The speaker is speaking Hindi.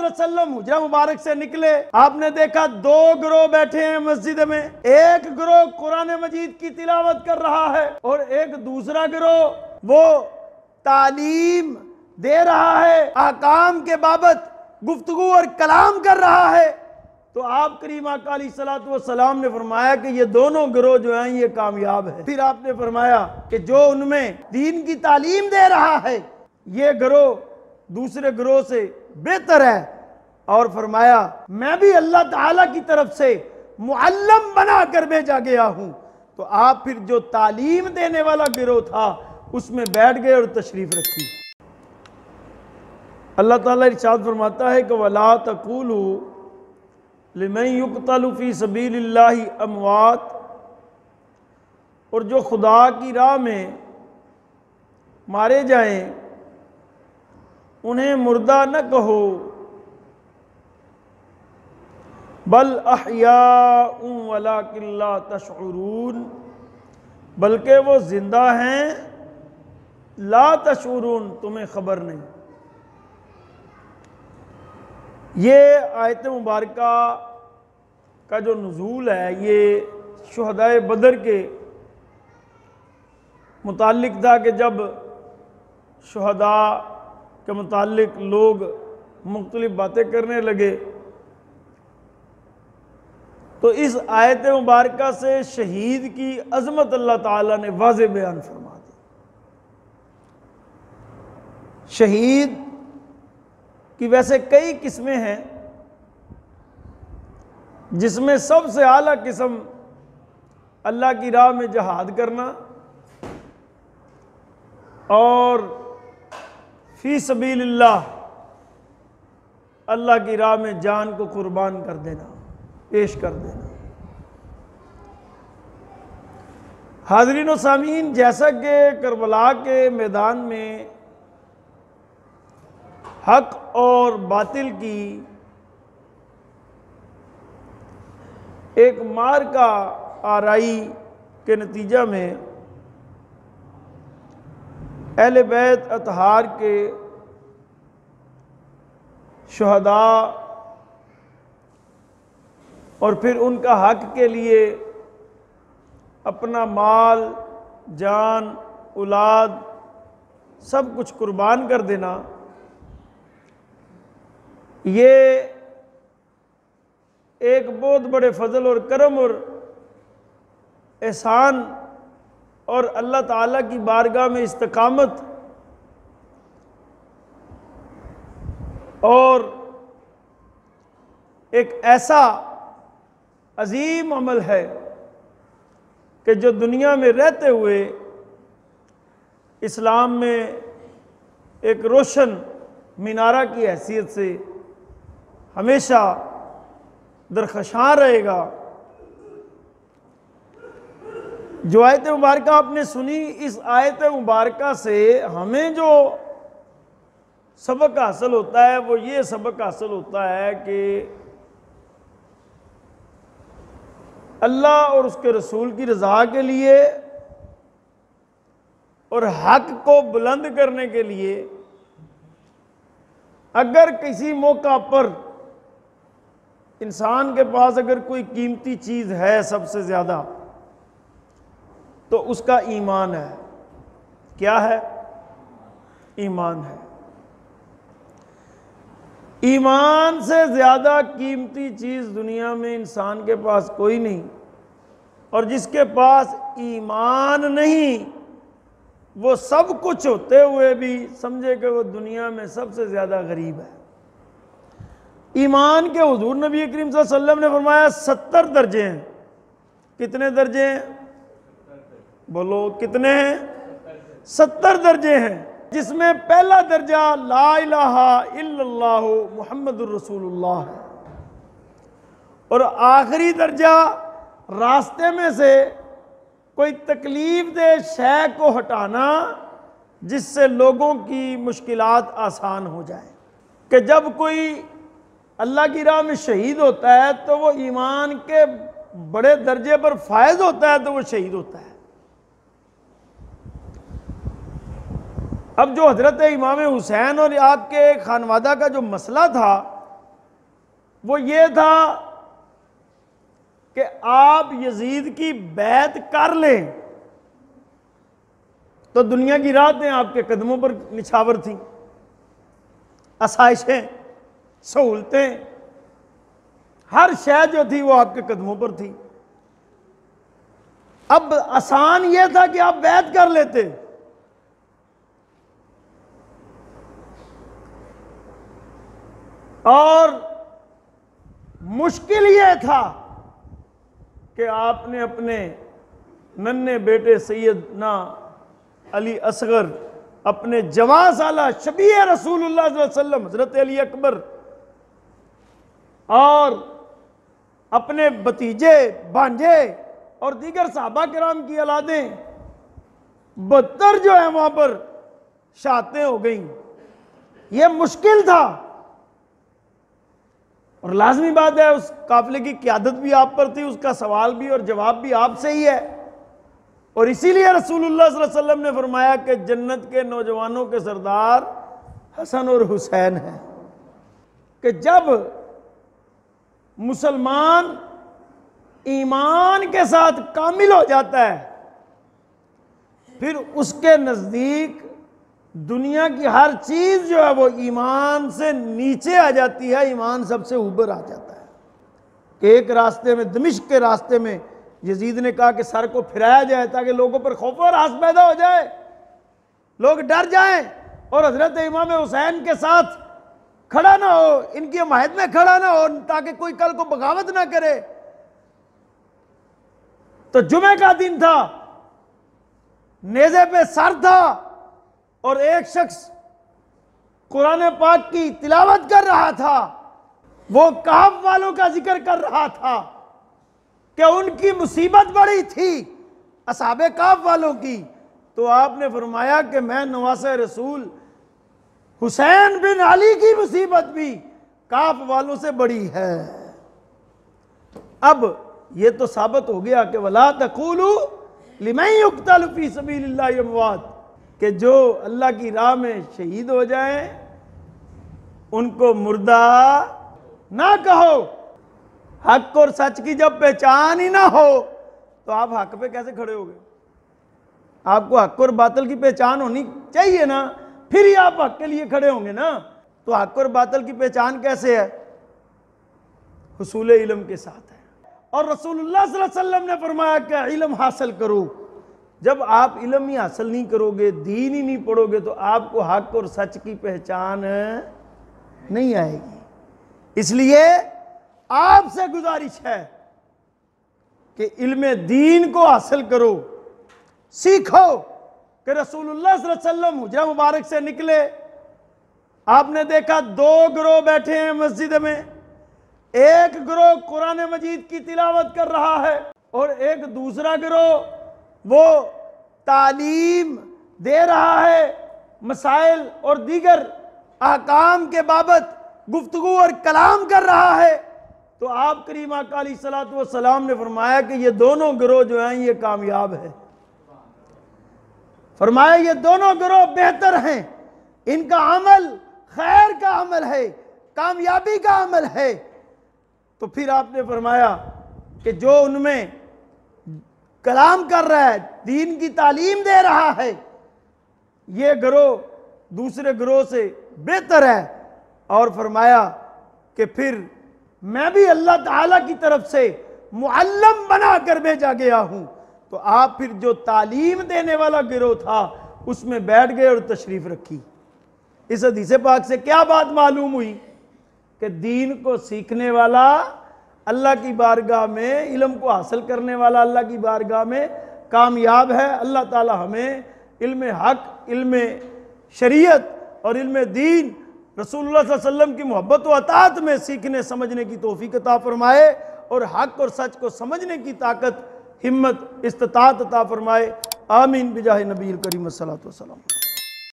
हज़रत सल्लम हुजरा मुबारक से निकले, आपने देखा दो गिरोह बैठे हैं मस्जिद में। एक गिरोह कुरान मजीद की तिलावत कर रहा है और एक दूसरा गिरोह वो तालीम दे रहा है, अहकाम के बाबत गुफ्तगू और कलाम कर रहा है। तो आप करीम आका अलैहिस्सलातु वस्सलाम ने फरमाया कि ये दोनों गिरोह जो हैं ये कामयाब है। फिर आपने फरमाया कि जो उनमें दीन की तालीम दे रहा है ये गिरोह दूसरे गिरोह से बेहतर है। और फरमाया मैं भी अल्लाह ताला की तरफ से मुअल्लम बना कर भेजा गया हूं। तो आप फिर जो तालीम देने वाला गिरोह था उसमें बैठ गए और तशरीफ रखी। अल्लाह ताला इरशाद फरमाता है कि वला तक़ूलू लिमन युक़तलु फ़ी सबीलिल्लाहि अमवात, और जो खुदा की राह में मारे जाएं उन्हें मुर्दा न कहो, बल अहयाउन वलाकिन ला तशऊरून, बल्कि वो जिंदा हैं ला तशऊरून, तुम्हें खबर नहीं। ये आयत मुबारका का जो नुज़ूल है ये शुहदाए बदर के मुताल्लिक था कि जब शुहदा के मुताल्लिक लोग मुख्तलिफ बातें करने लगे तो इस आयत मुबारका से शहीद की अज़मत अल्लाह ताला ने वाज़े बयान फरमा दी। शहीद कि वैसे कई किस्में हैं जिसमें सबसे आला किस्म अल्लाह की राह में जहाद करना और फी सबीलिल्लाह अल्लाह की राह में जान को कुर्बान कर देना, पेश कर देना। हाज़रीन व सामीन, जैसा कि करबला के मैदान में हक और बातिल की एक मार का आराई के नतीजा में अहले बैत अतहार के शुहदा और फिर उनका हक के लिए अपना माल, जान, औलाद सब कुछ कुर्बान कर देना, ये एक बहुत बड़े फजल और करम और एहसान और अल्लाह ताला की बारगाह में इस्तकामत और एक ऐसा अजीम अमल है कि जो दुनिया में रहते हुए इस्लाम में एक रोशन मीनारा की हैसियत से हमेशा दरख्शां रहेगा। जो आयत मुबारक आपने सुनी, इस आयत मुबारक से हमें जो सबक हासिल होता है वो ये सबक हासिल होता है कि अल्लाह और उसके रसूल की रज़ा के लिए और हक को बुलंद करने के लिए अगर किसी मौका पर इंसान के पास अगर कोई कीमती चीज़ है सबसे ज़्यादा तो उसका ईमान है। क्या है? ईमान है। ईमान से ज़्यादा कीमती चीज़ दुनिया में इंसान के पास कोई नहीं, और जिसके पास ईमान नहीं वो सब कुछ होते हुए भी समझे कि वो दुनिया में सबसे ज़्यादा गरीब है। ईमान के हुजूर नबी करीम सल्लल्लाहु अलैहि वसल्लम ने फरमाया 70 दर्जे हैं। कितने दर्जे हैं? बोलो कितने हैं? 70 दर्जे हैं, जिसमें पहला दर्जा ला इलाहा इल्लल्लाह मुहम्मदुर रसूलुल्लाह है और आखिरी दर्जा रास्ते में से कोई तकलीफ दे शय को हटाना जिससे लोगों की मुश्किलात आसान हो जाए। कि जब कोई अल्लाह की राह में शहीद होता है तो वो ईमान के बड़े दर्जे पर फायज होता है तो वो शहीद होता है। अब जो हजरत इमाम हुसैन और आपके खानवादा का जो मसला था वो ये था कि आप यजीद की बैत कर लें तो दुनिया की राहतें आपके कदमों पर निछावर थीं, आसाइशें, सहूलतें, हर शय जो थी वो आपके कदमों पर थी। अब आसान यह था कि आप बैत कर लेते, और मुश्किल यह था कि आपने अपने नन्हे बेटे सैयदना अली असगर, अपने जवान साला शबीह रसूलुल्लाह सल्लल्लाहु अलैहि वसल्लम हजरत अली अकबर, और अपने भतीजे, भांजे और दीगर सहाबा किराम की औलादें 72 जो है वहां पर शहादतें हो गई। यह मुश्किल था, और लाजमी बात है उस काफिले की क़यादत भी आप पर थी, उसका सवाल भी और जवाब भी आपसे ही है। और इसीलिए रसूलुल्लाह सल्लल्लाहु अलैहि वसल्लम ने फरमाया कि जन्नत के नौजवानों के सरदार हसन और हुसैन हैं, कि जब मुसलमान ईमान के साथ कामिल हो जाता है फिर उसके नजदीक दुनिया की हर चीज जो है वो ईमान से नीचे आ जाती है, ईमान सबसे ऊपर आ जाता है। कि एक रास्ते में, दमिश्क के रास्ते में, यजीद ने कहा कि सर को फिराया जाए ताकि लोगों पर खौफ और हर्ष पैदा हो जाए, लोग डर जाएं और हजरत इमाम हुसैन के साथ खड़ा ना हो, इनकी हमायत में खड़ा ना हो, ताकि कोई कल को बगावत ना करे। तो जुमे का दिन था, नेज़े पे सर था और एक शख्स कुरान पाक की तिलावत कर रहा था, वो कहफ वालों का जिक्र कर रहा था कि उनकी मुसीबत बड़ी थी, असहाबे कहफ वालों की। तो आपने फरमाया कि मैं नवासे रसूल हुसैन बिन अली की मुसीबत भी कहफ वालों से बड़ी है। अब ये तो साबित हो गया कि वला तक़ूलू लिमन युक़्तलु फ़ी सबीलिल्लाहि अमवात, कि जो अल्लाह की राह में शहीद हो जाएं उनको मुर्दा ना कहो। हक और सच की जब पहचान ही ना हो तो आप हक पे कैसे खड़े होगे? आपको हक और बातिल की पहचान होनी चाहिए ना, फिर ही आप हक के लिए खड़े होंगे ना। तो हक और बातिल की पहचान कैसे है? हुसूल इल्म के साथ है। और रसूलुल्लाह सल्लल्लाहु अलैहि वसल्लम ने फरमाया कि इल्म हासिल करो। जब आप इल्म ही हासिल नहीं करोगे, दीन ही नहीं पढ़ोगे, तो आपको हक और सच की पहचान नहीं आएगी। इसलिए आपसे गुजारिश है कि इल्म दीन को हासिल करो, सीखो। कि रसूलुल्लाह सल्लल्लाहु अलैहि वसल्लम हुजरा मुबारक से निकले, आपने देखा 2 गिरोह बैठे हैं मस्जिद में। एक गिरोह कुरान मजीद की तिलावत कर रहा है और एक दूसरा गिरोह वो तालीम दे रहा है, मसाइल और दीगर अहकाम के बाबत गुफ्तगू और कलाम कर रहा है। तो आप करीम आका अलैहिस्सलातु वस्सलाम ने फरमाया कि ये दोनों गिरोह जो हैं ये कामयाब है। फरमाया ये दोनों गिरोह बेहतर हैं, इनका अमल खैर का अमल है, कामयाबी का अमल है। तो फिर आपने फरमाया कि जो उनमें कलाम कर रहा है, दीन की तालीम दे रहा है, ये गिरोह दूसरे गिरोह से बेहतर है। और फरमाया कि फिर मैं भी अल्लाह ताला की तरफ से मुअल्लम बना कर भेजा गया हूं। तो आप फिर जो तालीम देने वाला गिरोह था उसमें बैठ गए और तशरीफ रखी। इस हदीस पाक से क्या बात मालूम हुई कि दीन को सीखने वाला अल्लाह की बारगाह में, इल्म को हासिल करने वाला अल्लाह की बारगाह में कामयाब है। अल्लाह ताला हमें इल्म हक, इल्म शरीयत और इल्म दीन, रसूलुल्लाह सल्लल्लाहु अलैहि वसल्लम की मोहब्बत व अताअत में सीखने समझने की तौफीक अता फरमाए और हक और सच को समझने की ताकत, हिम्मत, इस्तिताअत अता फरमाए। आमीन बिजाहि नबील करीम सल्लल्लाहु अलैहि वसल्लम।